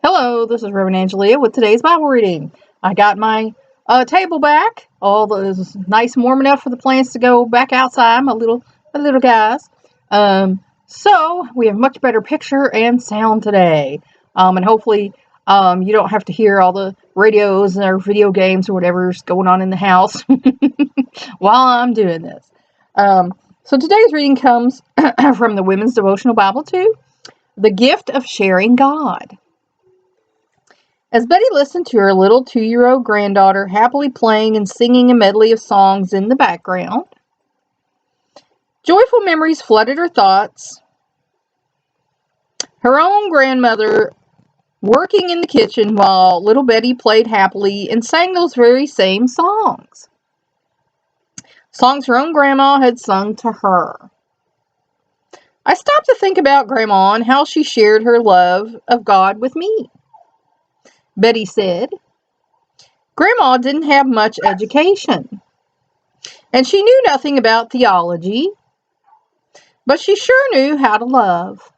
Hello, this is Reverend Angelia with today's Bible reading. I got my table back. All is nice and warm enough for the plants to go back outside, my little guys. So we have much better picture and sound today. And hopefully you don't have to hear all the radios or video games or whatever's going on in the house while I'm doing this. So today's reading comes from the Women's Devotional Bible 2, The Gift of Sharing God. As Betty listened to her little 2-year-old granddaughter happily playing and singing a medley of songs in the background, joyful memories flooded her thoughts. Her own grandmother working in the kitchen while little Betty played happily and sang those very same songs. Songs her own grandma had sung to her. I stopped to think about Grandma and how she shared her love of God with me. Betty said, Grandma didn't have much education, and she knew nothing about theology, but she sure knew how to love.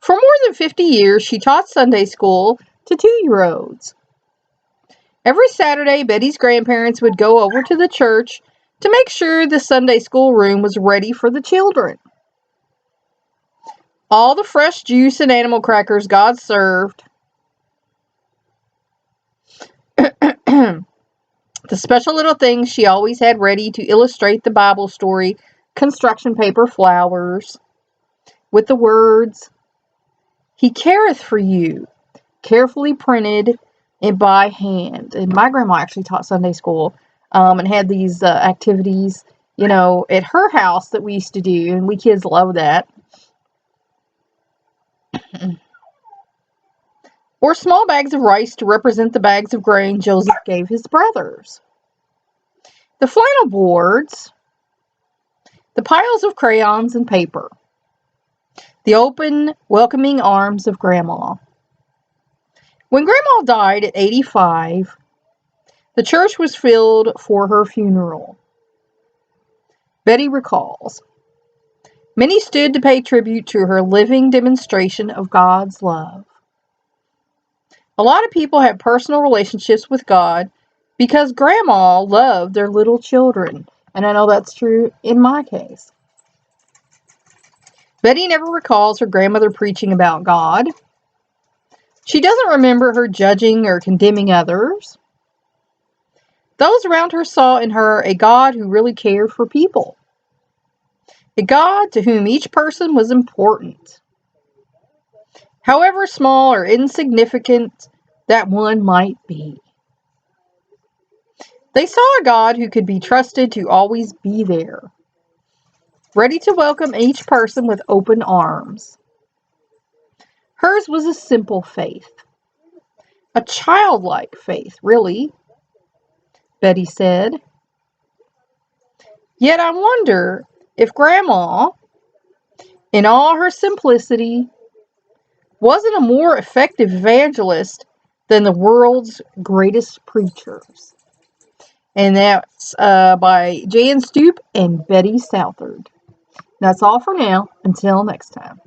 For more than 50 years, she taught Sunday school to 2-year-olds. Every Saturday, Betty's grandparents would go over to the church to make sure the Sunday school room was ready for the children. All the fresh juice and animal crackers God served, the special little things she always had ready to illustrate the Bible story, construction paper flowers, with the words, He careth for you, carefully printed and by hand. And my grandma actually taught Sunday school and had these activities, at her house that we used to do, and we kids love that. Or small bags of rice to represent the bags of grain Joseph gave his brothers. The flannel boards, the piles of crayons and paper, the open, welcoming arms of Grandma. When Grandma died at 85, the church was filled for her funeral. Betty recalls, many stood to pay tribute to her living demonstration of God's love. A lot of people had personal relationships with God because Grandma loved their little children. And I know that's true in my case. Betty never recalls her grandmother preaching about God. She doesn't remember her judging or condemning others. Those around her saw in her a God who really cared for people. A God to whom each person was important. However small or insignificant that one might be. They saw a God who could be trusted to always be there, ready to welcome each person with open arms. Hers was a simple faith, a childlike faith, really, Betty said. Yet I wonder if Grandma, in all her simplicity, wasn't a more effective evangelist than the world's greatest preachers. And that's by Jan Stoop and Betty Southard. That's all for now. Until next time.